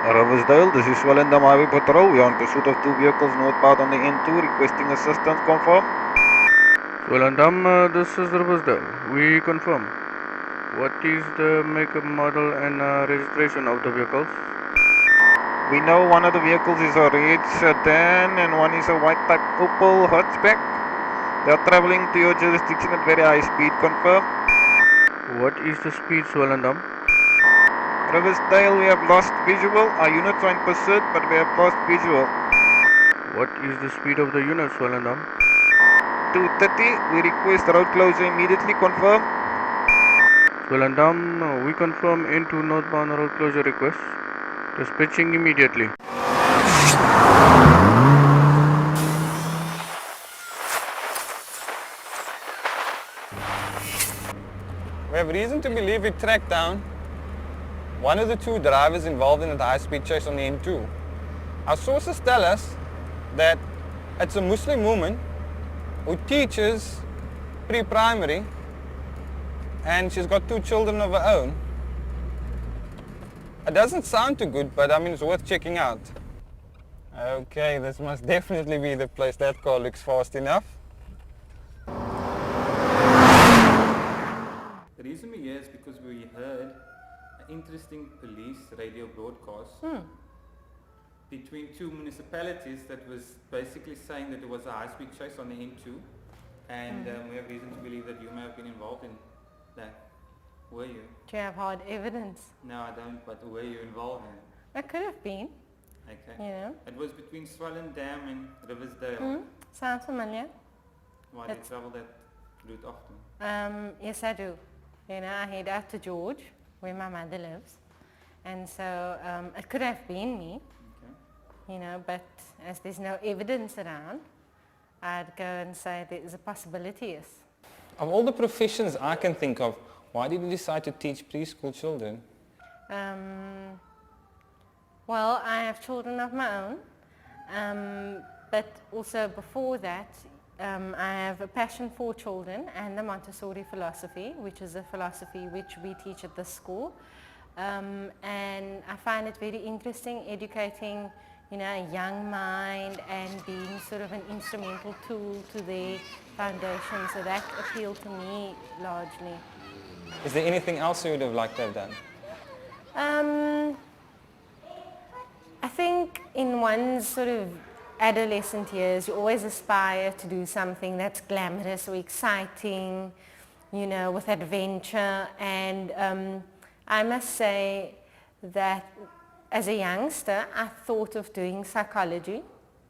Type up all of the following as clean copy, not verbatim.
Riversdale, this is Swellendam Highway Patrol. We are in pursuit of two vehicles northbound on the N2 requesting assistance. Confirm. Swellendam, this is Riversdale. We confirm. What is the make, model and registration of the vehicles? We know one of the vehicles is a red sedan and one is a white type Opel hatchback. They are traveling to your jurisdiction at very high speed. Confirm. What is the speed, Swellendam? Riversdale, we have lost visual. Our units are in pursuit, but we have lost visual. What is the speed of the unit, Swellendam? 230. We request road closure immediately. Confirm. Swellendam, we confirm into northbound road closure request. Dispatching immediately. We have reason to believe we tracked down one of the two drivers involved in the high-speed chase on the N2. Our sources tell us that it's a Muslim woman who teaches pre-primary and she's got two children of her own. It doesn't sound too good, but I mean it's worth checking out. Okay, this must definitely be the place. That car looks fast enough. The reason we're here is because we heard an interesting police radio broadcast between two municipalities that was basically saying that there was a high-speed chase on the N2, and we have reason to believe that you may have been involved in that. Were you? Do you have hard evidence? No, I don't, but were you involved in it? It could have been, Okay. you know. It was between Swellendam and Riversdale. Sounds familiar. Why do you travel that route often? Yes, I do. You know, I head out to George, where my mother lives. And so it could have been me, Okay. you know, but as there's no evidence around, I'd go and say there's a possibility, yes. Of all the professions I can think of, why did you decide to teach preschool children? Well, I have children of my own, but also before that, I have a passion for children and the Montessori philosophy, which is a philosophy which we teach at this school. And I find it very interesting educating, you know, a young mind and being sort of an instrumental tool to their foundation. So that appealed to me largely. Is there anything else you would have liked to have done? I think in one's sort of adolescent years, you always aspire to do something that's glamorous or exciting, you know, with adventure. And I must say that as a youngster, I thought of doing psychology,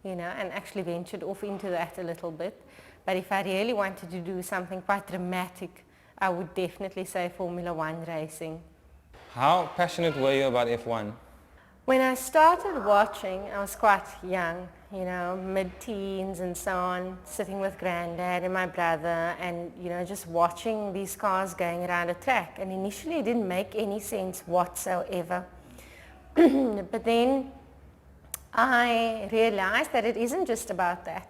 you know, and actually ventured off into that a little bit. But if I really wanted to do something quite dramatic, I would definitely say Formula One racing. How passionate were you about F1? When I started watching, I was quite young, you know, mid-teens and so on, sitting with granddad and my brother and, you know, just watching these cars going around a track. And initially it didn't make any sense whatsoever. But then I realized that it isn't just about that.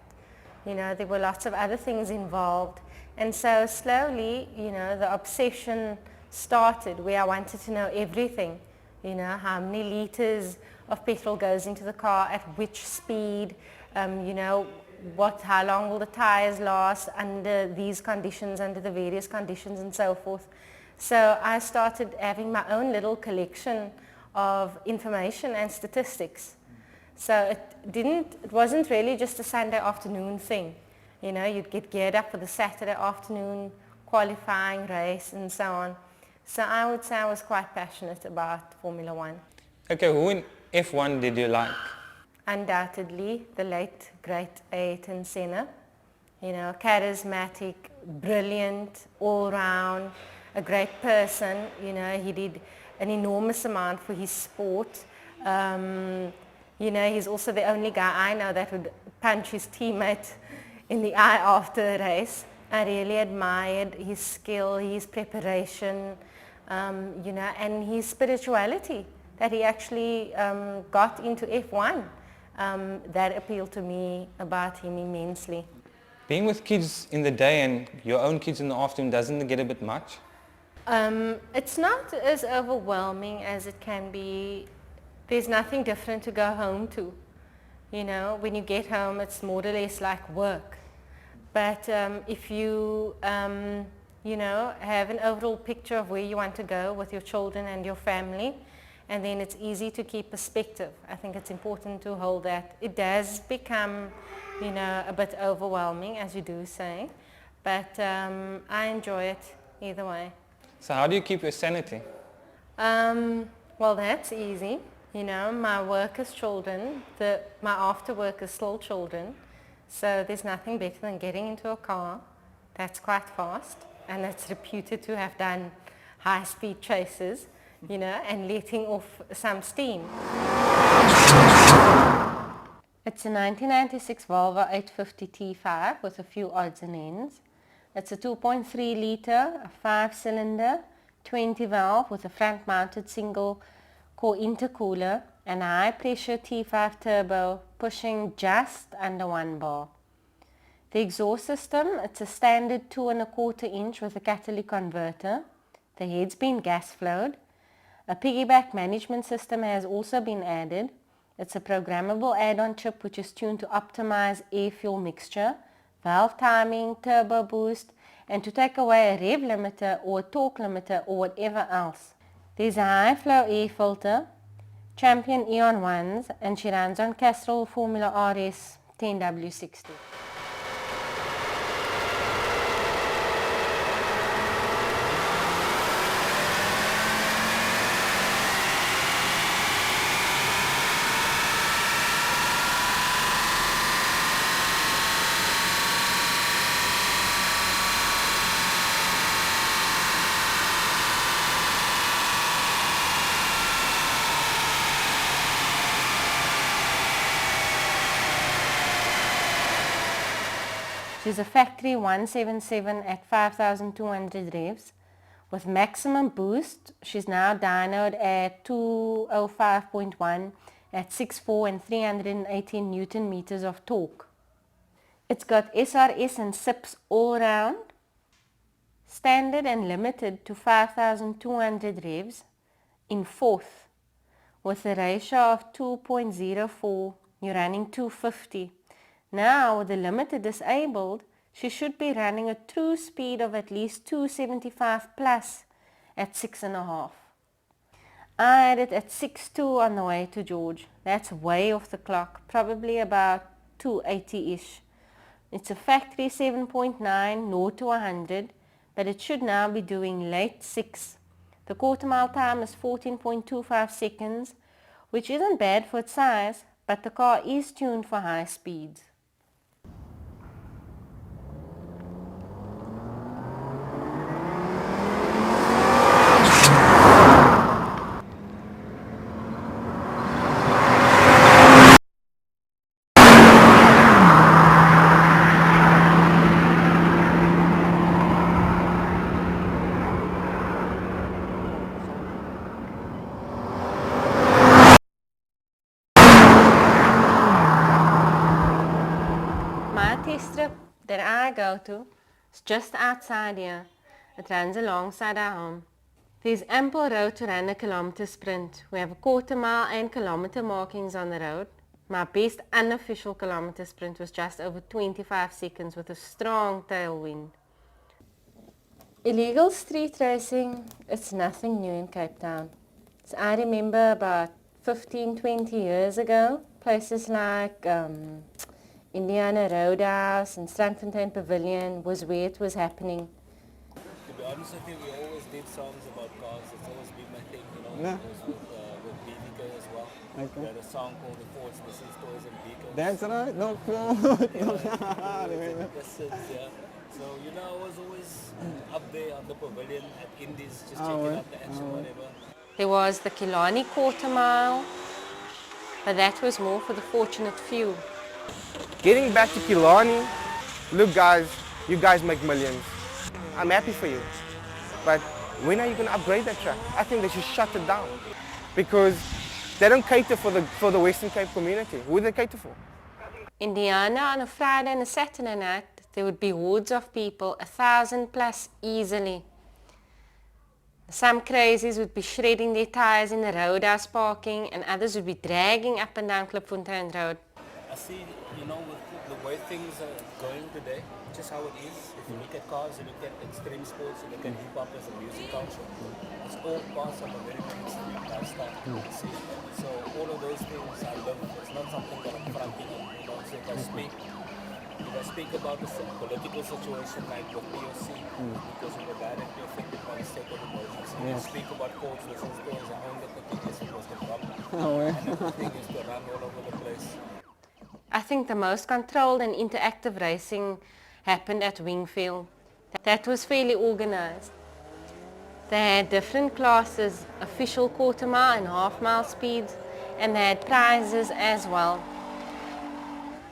You know, there were lots of other things involved. And so slowly, you know, the obsession started where I wanted to know everything. You know, how many liters of petrol goes into the car, at which speed, you know, how long will the tires last under these conditions, under the various conditions and so forth. So I started having my own little collection of information and statistics. So it wasn't really just a Sunday afternoon thing. You know, you'd get geared up for the Saturday afternoon qualifying race and so on. So I would say I was quite passionate about Formula One. Okay, who in F1 did you like? Undoubtedly, the late, great Ayrton Senna. You know, charismatic, brilliant, all-round, a great person. You know, he did an enormous amount for his sport. You know, he's also the only guy I know that would punch his teammate in the eye after a race. I really admired his skill, his preparation, you know, and his spirituality that he actually got into F1. That appealed to me about him immensely. Being with kids in the day and your own kids in the afternoon, doesn't it get a bit much? It's not as overwhelming as it can be there's nothing different to go home to. You know, when you get home, it's more or less like work. But if you, you know, have an overall picture of where you want to go with your children and your family, and then it's easy to keep perspective. I think it's important to hold that. It does become, you know, a bit overwhelming, as you do say, but I enjoy it either way. So how do you keep your sanity? Well, that's easy. You know, my work is children. My after work is still children. So there's nothing better than getting into a car that's quite fast and it's reputed to have done high-speed chases, you know, and letting off some steam. It's a 1996 Volvo 850 T5 with a few odds and ends. It's a 2.3 litre, a 5-cylinder, 20 valve with a front-mounted single core intercooler and a high-pressure T5 turbo pushing just under 1 bar. The exhaust system, it's a standard 2 1/4 inch with a catalytic converter. The head's been gas flowed. A piggyback management system has also been added. It's a programmable add-on chip which is tuned to optimize air-fuel mixture, valve timing, turbo boost, and to take away a rev limiter or a torque limiter or whatever else. There's a high-flow air filter, Champion Eon 1s, and she runs on Castrol Formula RS 10W60. She's a factory 177 at 5,200 revs. With maximum boost, she's now dynoed at 205.1 at 6.4 and 318 Newton meters of torque. It's got SRS and SIPs all round, standard and limited to 5,200 revs in fourth. With a ratio of 2.04, you're running 250. Now, with the limiter disabled, she should be running a true speed of at least 275 plus at 6.5. I had it at 6.2 on the way to George. That's way off the clock, probably about 280-ish. It's a factory 7.9, 0 to 100, but it should now be doing late 6. The quarter mile time is 14.25 seconds, which isn't bad for its size, but the car is tuned for high speeds. Test strip that I go to is just outside here. It runs alongside our home. There's ample road to run a kilometer sprint. We have a quarter mile and kilometer markings on the road. My best unofficial kilometer sprint was just over 25 seconds with a strong tailwind. Illegal street racing, it's nothing new in Cape Town. So I remember about 15-20 years ago, places like Indiana Roadhouse and Strandfontein Pavilion was where it was happening. To be honest with you, we always did songs about cars. It's always been my thing, you know. Yeah. It was with BVK as well. Okay. We had a song called The Fords, the Toys and Beacons. That's right, no Yeah. So, you know, I was always up there on the pavilion at Indies, just checking out the action, whatever. There was the Killarney quarter mile, but that was more for the fortunate few. Getting back to Killarney, look guys, you guys make millions. I'm happy for you. But when are you going to upgrade that track? I think they should shut it down. Because they don't cater for the Western Cape community. Who do they cater for? Indiana on a Friday and a Saturday night, there would be hordes of people, 1,000 plus easily. Some crazies would be shredding their tires in the roadhouse parking, and others would be dragging up and down Klipfontein Road. I see, you know, with the way things are going today, just how it is. If you look at cars, you look at extreme sports, you look at hip-hop as a music culture, it's all parts of a very extreme lifestyle, you see. So all of those things I love. It's not something that I'm fronting on, you know. So if I speak about the political situation like with POC, because we were directly affected by the state of emotions. If you speak about courts, listen stories, I own the particulars, it was the problem. And everything is to run all over the place. I think the most controlled and interactive racing happened at Wingfield. That was fairly organized. They had different classes, official quarter mile and half mile speeds, and they had prizes as well.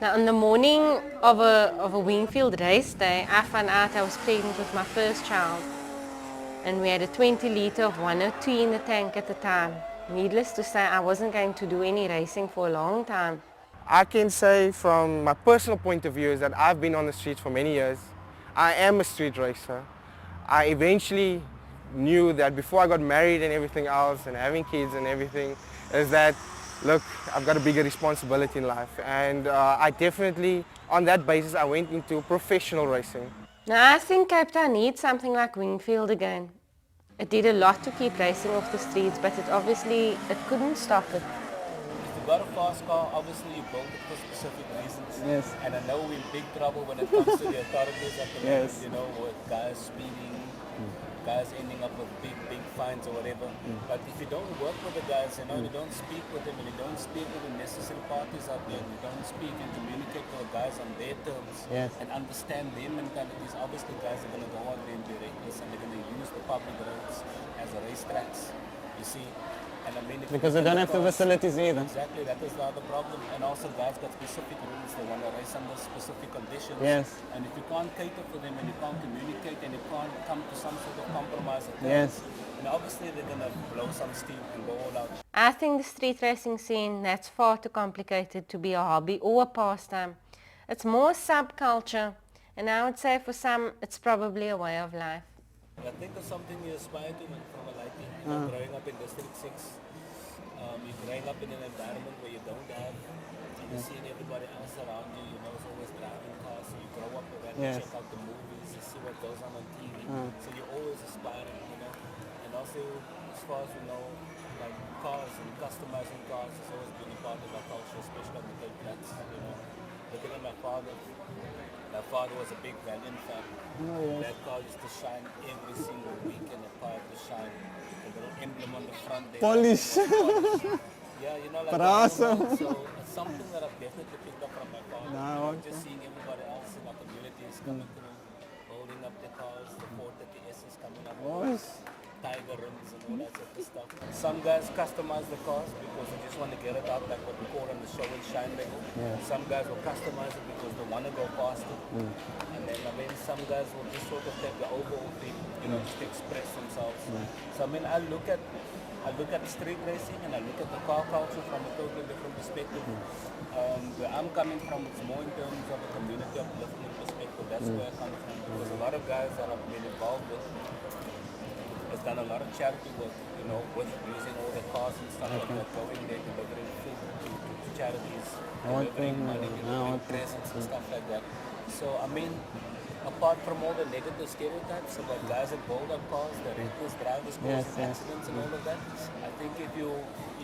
Now on the morning of a Wingfield race day, I found out I was pregnant with my first child, and we had a 20 litre of 102 in the tank at the time. Needless to say, I wasn't going to do any racing for a long time. I can say from my personal point of view is that I've been on the streets for many years. I am a street racer. I eventually knew that before I got married and everything else and having kids and everything is that, look, I've got a bigger responsibility in life. And I definitely, on that basis, I went into professional racing. Now I think Cape Town needs something like Wingfield again. It did a lot to keep racing off the streets, but it couldn't stop it. If you got a fast car, obviously you build it for specific reasons. Yes. And I know we're in big trouble when it comes to the authorities at the moment, Yes. you know, with guys speeding, guys ending up with big fines or whatever. But if you don't work with the guys, you know, you don't speak with them and you don't speak with the necessary parties out there, and you don't speak and communicate with the guys on their terms Yes. and understand their mentalities, obviously guys are going to go out there and be reckless and they're going to use the public roads as a racetracks, you see. And I mean, if you Because look they at don't the have the cars- facilities either. Exactly, that is the other problem. And also guys got specific rules, they want to race under specific conditions. Yes. And if you can't cater for them and you can't communicate and you can't come to some sort of compromise at Yes. times, and obviously they're going to blow some steam and go all out. I think the street racing scene, that's far too complicated to be a hobby or a pastime. It's more subculture, and I would say for some, it's probably a way of life. I think it's something you aspire to from a liking, you know, growing up in District 6. You're growing up in an environment where you don't have, and you're seeing everybody else around you, you know, it's always driving cars, so you grow up with that, Yes. you check out the movies, you see what goes on TV, so you're always aspiring, you know. And also, as far as you know, like cars and customizing cars has always been a part of our culture, especially on the Cape Flats, you know. Looking at my father was a big Valiant fan. That car used to shine every single week and the car used to shine. The little emblem on the front there. Polish. Yeah, you know, like Brasso. so it's something that I've definitely picked up from my father. No, You know, okay. just seeing everybody else in our communities coming through, holding up their cars, the 430S's coming up, Tiger rims and all that sort of stuff. Some guys customize the cars because they just want to get it out like what we call on the show and shine level. Some guys will customize it because they want to go faster. And then I mean some guys will just sort of take the overall thing, you know, just express themselves. So I mean I look at street racing and I look at the car culture from a totally different perspective. Where I'm coming from, it's more in terms of a community upliftment perspective. That's where I come from. Because a lot of guys that I've been involved with has done a lot of charity work, you know, with using all the cars and stuff like that, going there, delivering food to charities, delivering money, delivering presents and stuff like that. So I mean, apart from all the negative stereotypes about guys that build up cars, the reckless drivers causing accidents and all of that, I think if you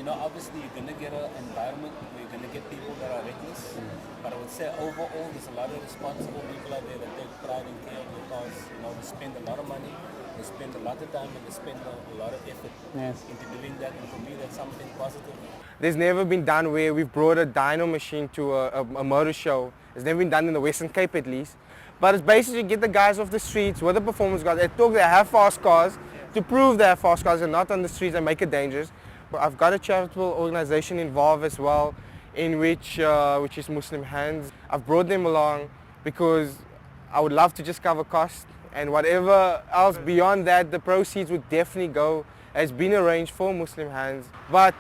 know, obviously you're going to get an environment where you're going to get people that are reckless, but I would say overall there's a lot of responsible people out there that take pride in care of their cars, you know, they spend a lot of money, they spend a lot of time and they spend a lot of effort into doing that, and for me that's something positive. There's never been done where we've brought a dyno machine to a motor show. It's never been done in the Western Cape at least. But it's basically get the guys off the streets with the performance cars. They have fast cars to prove they have fast cars and not on the streets and make it dangerous. But I've got a charitable organization involved as well, in which is Muslim Hands. I've brought them along because I would love to just cover costs, and whatever else beyond that, the proceeds would definitely go, has been arranged for Muslim Hands. But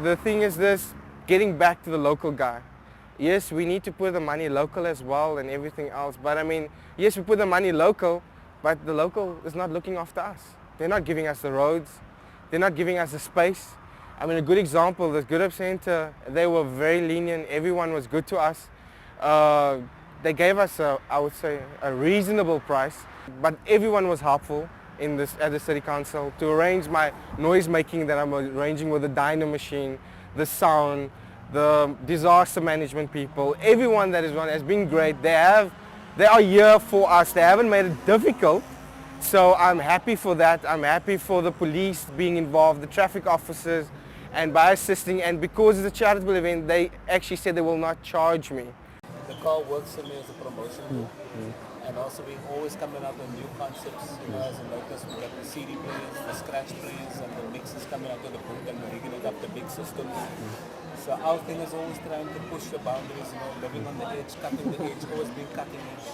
the thing is this, getting back to the local guy. Yes, we need to put the money local as well and everything else. But I mean, yes, we put the money local, but the local is not looking after us. They're not giving us the roads. They're not giving us the space. I mean, a good example, the Good Hope Center, they were very lenient. Everyone was good to us. They gave us, I would say, a reasonable price, but everyone was helpful at the City Council to arrange my noise making that I'm arranging with the dyno machine, the sound, the disaster management people. Everyone that is on has been great. They are here for us. They haven't made it difficult. So I'm happy for that. I'm happy for the police being involved, the traffic officers, and by assisting. And because it's a charitable event, they actually said they will not charge me. The car works for me as a promotion tool. And also we're always coming up with new concepts. You know, as you notice, we got the CD players, the scratch players, and the mixes coming out of the booth, and we're rigging it up the big systems. So our thing is always trying to push the boundaries, you know, living on the edge, cutting the edge, always being cutting edge.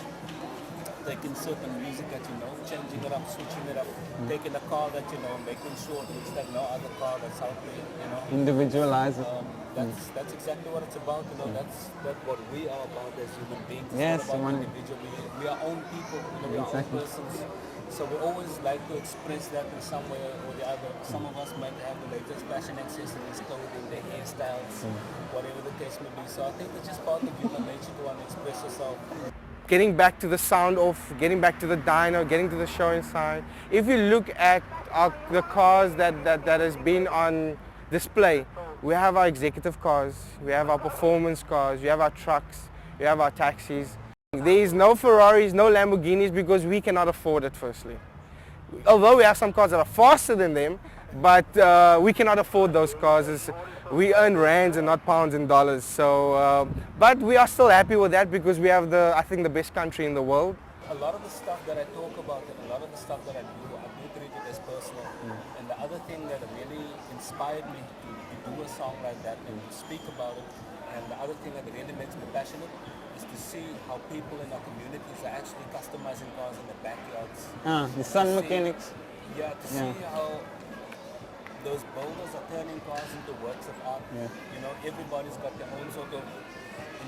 Taking certain music that you know, changing it up, switching it up, taking a car that you know, making sure it looks like no other car that's out there, you know. Individualize it. That's exactly what it's about, you know, that's what we are about as human beings. It's Yes, not about individual. We are own people, you know, we are own persons. So we always like to express that in some way or the other. Some of us might have the latest fashion accessories, clothing, their hairstyles, whatever the case may be. So I think it's just part of human nature to want to express yourself. Getting back to the sound off, getting back to the dyno, getting to the show inside. If you look at the cars that has been on display, we have our executive cars, we have our performance cars, we have our trucks, we have our taxis. There is no Ferraris, no Lamborghinis because we cannot afford it firstly. Although we have some cars that are faster than them, but we cannot afford those cars. We earn rands and not pounds and dollars. So, but we are still happy with that because we have I think the best country in the world. A lot of the stuff that I talk about and a lot of the stuff that I do treat it as personal. And the other thing that really inspired me to do a song like that and to speak about it, and the other thing that really makes me passionate is to see how people in our communities are actually customizing cars in their backyards. The sun mechanics. Yeah, to see how those builders are turning cars into works of art. You know, everybody's got their own sort of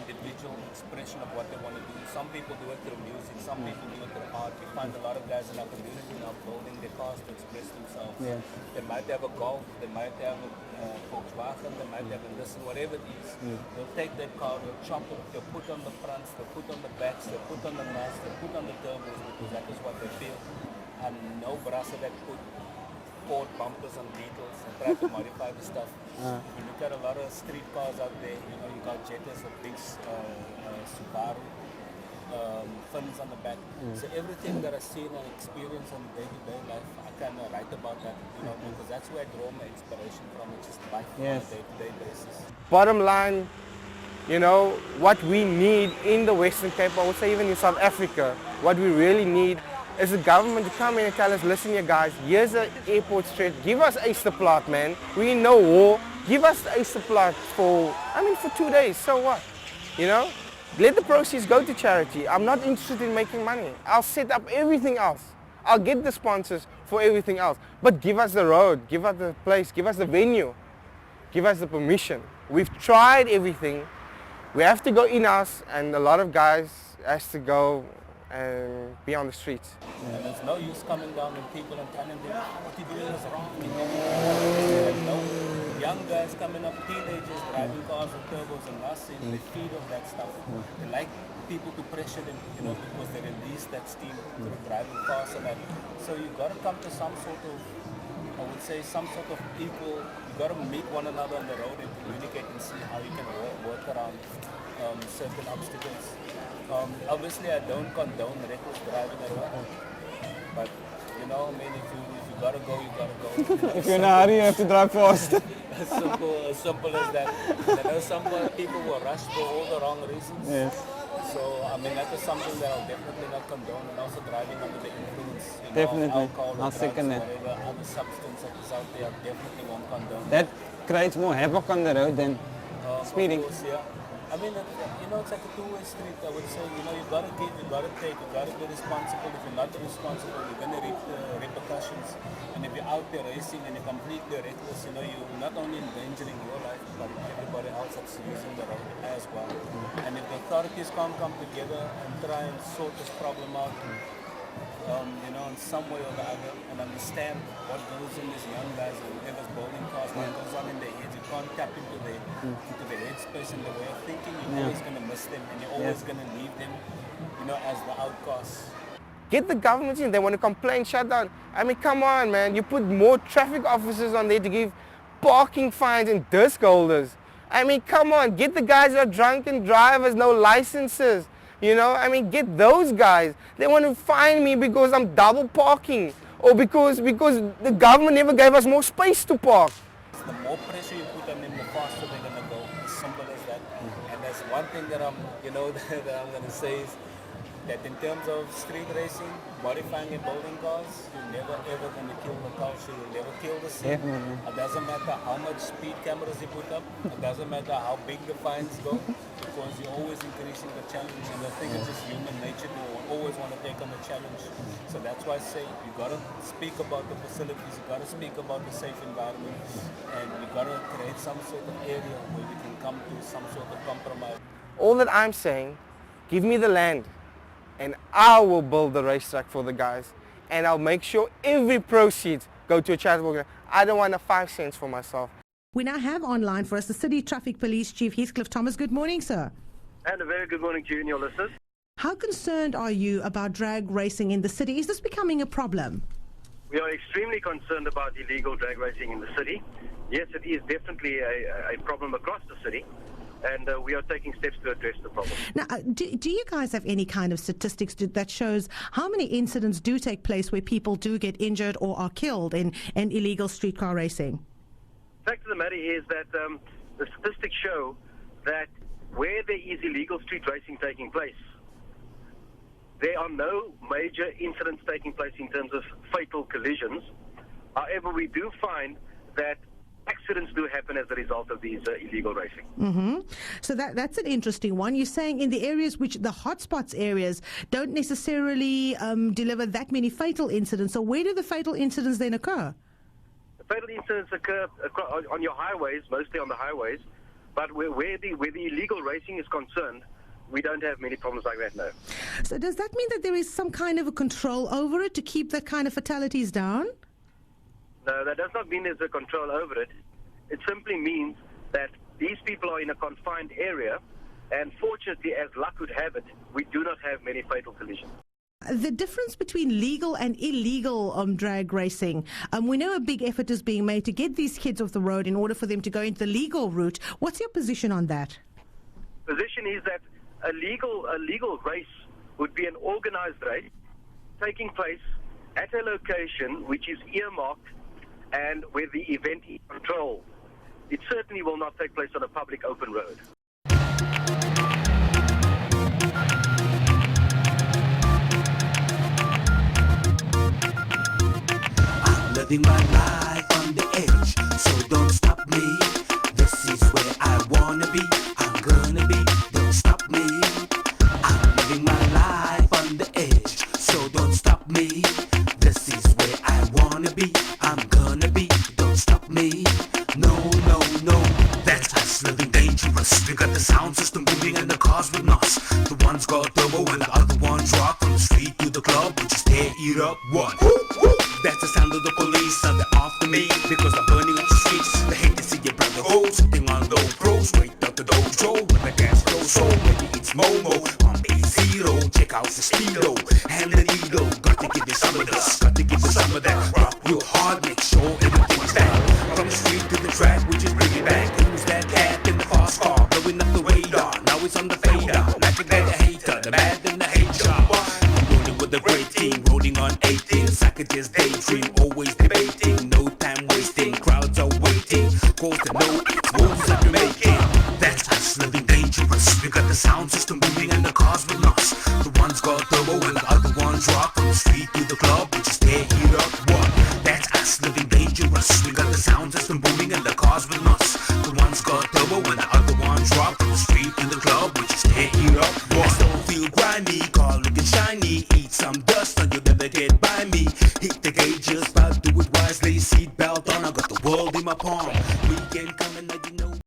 individual expression of what they want to do. Some people do it through music, some people do it through art. We find a lot of guys in our community now building their cars to express themselves. They might have a Golf, they might have a Volkswagen, they might have a Nissan, whatever it is. They'll take that car, they'll chop it, they'll put on the fronts, they'll put on the backs, they'll put on the masts, they'll put on the turbos because that is what they feel. And no brasser that put Ford bumpers on Beetles and try to modify the stuff. If you look at a lot of street cars out there, you know, you got Jettas, a big Subaru, fins on the back. So everything that I see and experience on day-to-day life, I kind of write about that, you know, because that's where I draw my inspiration from. It's just life on a day-to-day basis. Bottom line, you know, what we need in the Western Cape, I would say even in South Africa, what we really need is the government to come in and tell us, listen here guys, here's an airport stretch, give us Easterplaat, man. We in no war, give us the Easterplaat for 2 days, so what? You know? Let the proceeds go to charity. I'm not interested in making money. I'll set up everything else. I'll get the sponsors for everything else. But give us the road, give us the place, give us the venue, give us the permission. We've tried everything. We have to go in-house, and a lot of guys has to go and be on the streets. And there's no use coming down with people and telling them, what you're doing is wrong. You know, young guys coming up, teenagers driving cars with turbos and nothing, they feed off that stuff. They like people to pressure them, you know, because they release that steam through driving fast and that. So you've got to come to some sort of, I would say, some sort of equal, you've got to meet one another on the road and communicate and see how you can work around certain obstacles. Obviously, I don't condone reckless driving at all, but you know, I mean, if you gotta go, you gotta go. If you're in a hurry, you have to drive fast. As simple as that. I know some people will rush for all the wrong reasons. Yes. So I mean, that is something that I'll definitely not condone, and also driving under the influence, you know, Definitely. of alcohol, I'll drugs, second that. whatever other substance that is out there, I definitely won't condone. That creates more havoc on the road than speeding. Of course, yeah. I mean, you know, it's like a two-way street. I would say, you know, you gotta give, you gotta take, you gotta be responsible. If you're not responsible, you're gonna reap the repercussions. And if you're out there racing and you're completely reckless, you know, you're not only endangering your life, but everybody else that's using the road as well. And if the authorities can't come together and try and sort this problem out, you know, in some way or the other, and understand what goes in these young guys and whoever's bowling cars, what goes on in their heads. You can't tap into the headspace and the way of thinking. You're always going to miss them, and you're always going to leave them, you know, as the outcasts. Get the government in. They want to complain, shut down. I mean, come on, man. You put more traffic officers on there to give parking fines and disc holders. I mean, come on. Get the guys that are drunken drivers, no licenses. You know, I mean, get those guys. They want to fine me because I'm double parking or because the government never gave us more space to park. The more pressure you put on them, the faster they're going to go. As simple as that. And that's one thing that I'm going to say is that in terms of street racing, modifying and bowling cars, you're never ever going to kill the culture. You'll never kill the scene. It doesn't matter how much speed cameras you put up. It doesn't matter how big the fines go, because you're always increasing the challenge. And I think it's just human nature to always want to take on the challenge. So that's why I say you got to speak about the facilities. You got to speak about the safe environment, and you got to create some sort of area where we can come to some sort of compromise. All that I'm saying, give me the land, and I will build the racetrack for the guys, and I'll make sure every proceeds go to a charitable organization. I don't want 5 cents for myself. We now have online for us the City Traffic Police Chief Heathcliff Thomas. Good morning, sir. And a very good morning to you and your listeners. How concerned are you about drag racing in the city? Is this becoming a problem? We are extremely concerned about illegal drag racing in the city. Yes, it is definitely a problem across the city, and we are taking steps to address the problem. Now, do you guys have any kind of statistics that shows how many incidents do take place where people do get injured or are killed in illegal streetcar racing? The fact of the matter is that the statistics show that where there is illegal street racing taking place, there are no major incidents taking place in terms of fatal collisions. However, we do find that accidents do happen as a result of these illegal racing. Mm-hmm. So that's an interesting one. You're saying in the areas which the hotspots areas don't necessarily deliver that many fatal incidents. So where do the fatal incidents then occur? The fatal incidents occur on your highways, mostly on the highways, but where the illegal racing is concerned, we don't have many problems like that, no. So does that mean that there is some kind of a control over it to keep that kind of fatalities down? No, that does not mean there's a control over it. It simply means that these people are in a confined area, and fortunately, as luck would have it, we do not have many fatal collisions. The difference between legal and illegal drag racing, we know a big effort is being made to get these kids off the road in order for them to go into the legal route. What's your position on that? Position is that a legal race would be an organized race taking place at a location which is earmarked and where the event is controlled. It certainly will not take place on a public open road. I'm living my life on the edge, so don't stop me. This is where I wanna be, I'm gonna be, don't stop me. I'm living my life on the edge, so don't stop me. This is where I wanna be, I'm gonna be, don't stop me. No, no, no, that's us living dangerous. We got the sound system booming and the cars with us. The one's got turbo and the other one's rock. From the street to the club, we just tear it up. What? That's the sound of the police, and they're after me because I'm burning up the streets. They hate to see your brother go sitting on low pro, straight out the dojo when the gas goes. So maybe it's Momo on A0. Check out the speedo and the needle. Got to give you some of this, got to give you some of that. Rock real hard, make sure everything's back. From the street to the track, we just bring it back. Who's that cat in the fast car blowing up the radar? Now it's on the fader, laughing at the hater, the bad and the hater. With a great team, rolling on 18. I could just daydream, always debating, no time wasting. Crowds are waiting, cause they know it's moves that we're making. That's us living dangerous. We got the sound system booming and the cars with us. The one's got turbo and the other one's rock. From the street to the club, we just tear it up. What? That's us living dangerous. We got the sound system booming and the cars with us. The one's got turbo and the other one's rock. From the street to the club, we just tear it up.